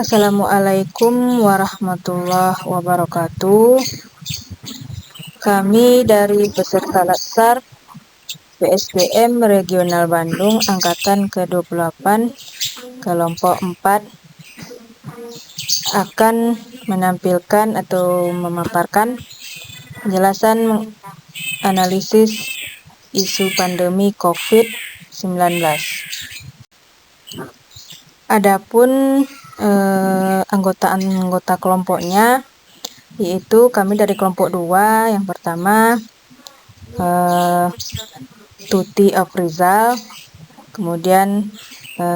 Assalamualaikum warahmatullahi wabarakatuh. Kami dari peserta Latsar PSDM Regional Bandung Angkatan ke-28 kelompok 4 akan menampilkan atau memaparkan penjelasan analisis isu pandemi COVID-19. Adapun anggota kelompoknya yaitu kami dari kelompok 2, yang pertama Tuti Afrizal, kemudian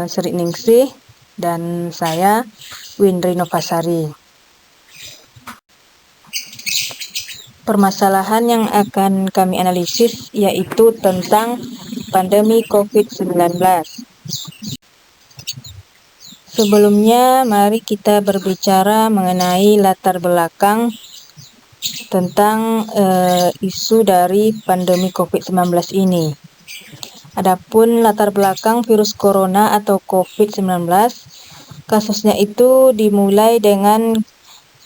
Sri Ningsih, dan saya Windri Novasari. Permasalahan yang akan kami analisis yaitu tentang pandemi COVID-19. Sebelumnya, mari kita berbicara mengenai latar belakang tentang isu dari pandemi COVID-19 ini. Adapun latar belakang virus corona atau COVID-19, kasusnya itu dimulai dengan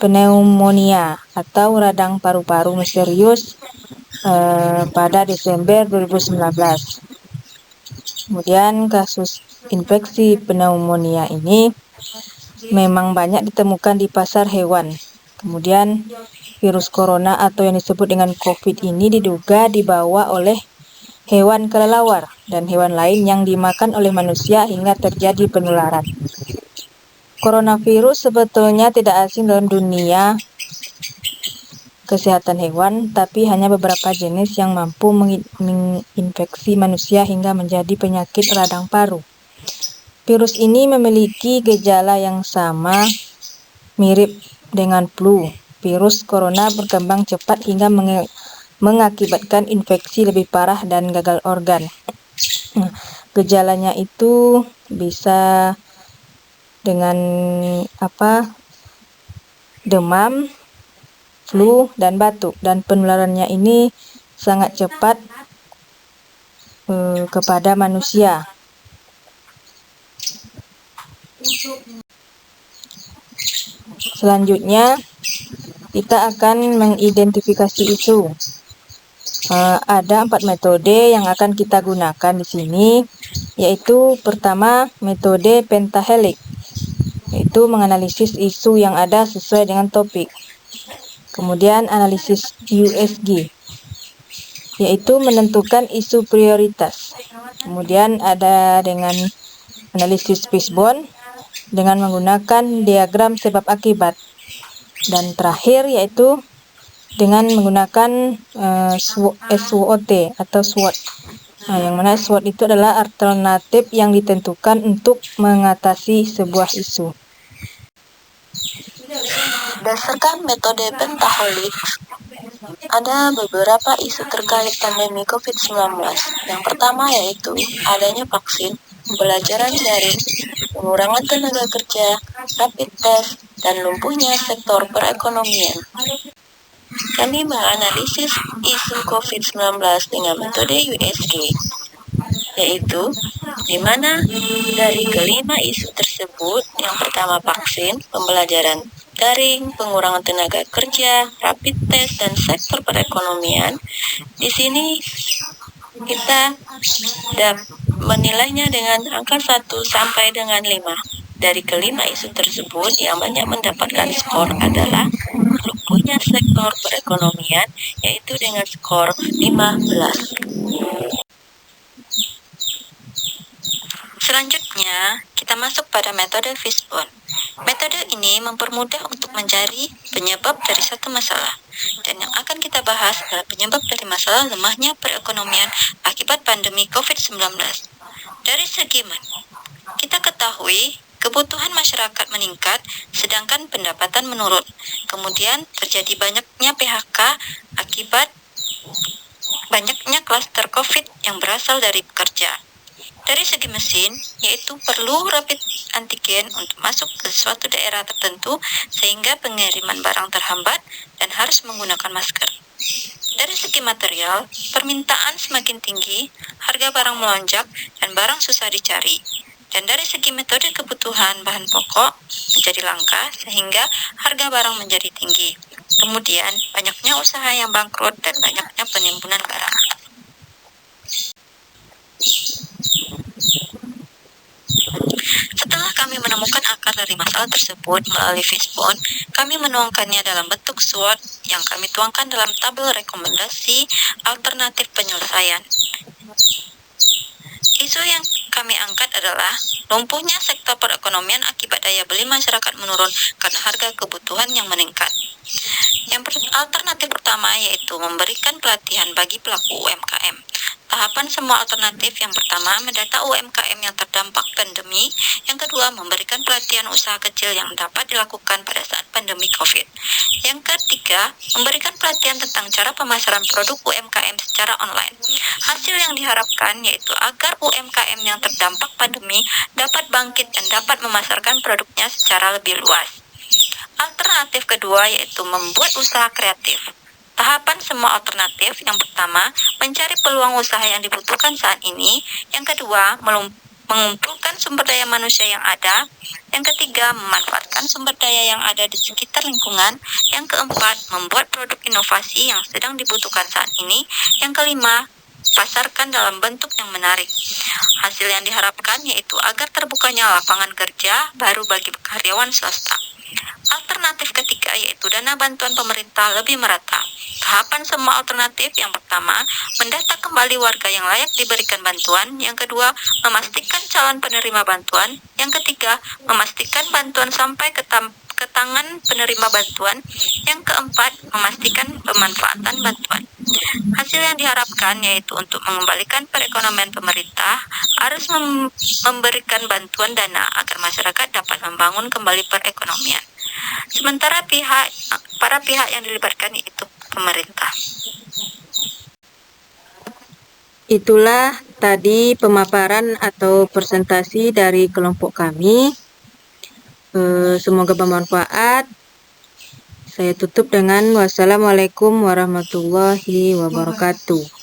pneumonia atau radang paru-paru misterius pada Desember 2019. Kemudian kasus infeksi pneumonia ini memang banyak ditemukan di pasar hewan. Kemudian virus corona atau yang disebut dengan COVID ini diduga dibawa oleh hewan kelelawar dan hewan lain yang dimakan oleh manusia hingga terjadi penularan. Coronavirus sebetulnya tidak asing dalam dunia kesehatan hewan, tapi hanya beberapa jenis yang mampu menginfeksi manusia hingga menjadi penyakit radang paru. Virus ini memiliki gejala yang sama, mirip dengan flu. Virus corona berkembang cepat hingga mengakibatkan infeksi lebih parah dan gagal organ. Gejalanya itu bisa dengan demam, flu, dan batuk, dan penularannya ini sangat cepat kepada manusia. Selanjutnya, kita akan mengidentifikasi isu. Ada 4 metode yang akan kita gunakan di sini, yaitu pertama metode pentahelix, yaitu menganalisis isu yang ada sesuai dengan topik. Kemudian analisis USG, yaitu menentukan isu prioritas. Kemudian ada dengan analisis fishbone dengan menggunakan diagram sebab akibat. Dan terakhir yaitu dengan menggunakan SWOT atau SWOT. Yang mana SWOT itu adalah alternatif yang ditentukan untuk mengatasi sebuah isu. Berdasarkan metode pentahelix, ada beberapa isu terkait pandemi COVID-19. Yang pertama yaitu adanya vaksin, pembelajaran daring, pengurangan tenaga kerja, rapid test, dan lumpuhnya sektor perekonomian. Kami menganalisis isu COVID-19 dengan metode USG, yaitu di mana dari kelima isu tersebut, yang pertama vaksin, pembelajaran daring, pengurangan tenaga kerja, rapid test, dan sektor perekonomian. Di sini kita menilainya dengan angka 1 sampai dengan 5. Dari kelima isu tersebut, yang banyak mendapatkan skor adalah lumpuhnya sektor perekonomian, yaitu dengan skor 15. Selanjutnya, kita masuk pada metode fishbone. Metode ini mempermudah untuk mencari penyebab dari satu masalah. Dan yang akan kita bahas adalah penyebab dari masalah lemahnya perekonomian akibat pandemi COVID-19. Dari segi kita ketahui kebutuhan masyarakat meningkat, sedangkan pendapatan menurun. Kemudian terjadi banyaknya PHK akibat banyaknya klaster COVID yang berasal dari pekerja. Dari segi mesin, yaitu perlu rapid antigen untuk masuk ke suatu daerah tertentu sehingga pengiriman barang terhambat dan harus menggunakan masker. Dari segi material, permintaan semakin tinggi, harga barang melonjak, dan barang susah dicari. Dan dari segi metode kebutuhan bahan pokok menjadi langka sehingga harga barang menjadi tinggi. Kemudian banyaknya usaha yang bangkrut dan banyaknya penimbunan barang. Setelah kami menemukan akar dari masalah tersebut melalui Fishbone, kami menuangkannya dalam bentuk SWOT yang kami tuangkan dalam tabel rekomendasi alternatif penyelesaian. Isu yang kami angkat adalah lumpuhnya sektor perekonomian akibat daya beli masyarakat menurun karena harga kebutuhan yang meningkat. Alternatif pertama yaitu memberikan pelatihan bagi pelaku UMKM. Tahapan semua alternatif: yang pertama, mendata UMKM yang terdampak pandemi. Yang kedua, memberikan pelatihan usaha kecil yang dapat dilakukan pada saat pandemi COVID. Yang ketiga, memberikan pelatihan tentang cara pemasaran produk UMKM secara online. Hasil yang diharapkan yaitu agar UMKM yang terdampak pandemi dapat bangkit dan dapat memasarkan produknya secara lebih luas. Alternatif kedua yaitu membuat usaha kreatif. Tahapan semua alternatif: yang pertama, mencari peluang usaha yang dibutuhkan saat ini. Yang kedua, mengumpulkan sumber daya manusia yang ada. Yang ketiga, memanfaatkan sumber daya yang ada di sekitar lingkungan. Yang keempat, membuat produk inovasi yang sedang dibutuhkan saat ini. Yang kelima, pasarkan dalam bentuk yang menarik. Hasil yang diharapkan yaitu agar terbukanya lapangan kerja baru bagi karyawan swasta. Alternatif ketiga yaitu dana bantuan pemerintah lebih merata. Tahapan semua alternatif: yang pertama, mendata kembali warga yang layak diberikan bantuan. Yang kedua, memastikan calon penerima bantuan. Yang ketiga, memastikan bantuan sampai ke tangan penerima bantuan. Yang keempat, memastikan pemanfaatan bantuan. Hasil yang diharapkan yaitu untuk mengembalikan perekonomian, pemerintah harus memberikan bantuan dana agar masyarakat dapat membangun kembali perekonomian. Sementara para pihak yang dilibatkan yaitu pemerintah. Itulah tadi pemaparan atau presentasi dari kelompok kami. Semoga bermanfaat. Saya tutup dengan wassalamualaikum warahmatullahi wabarakatuh.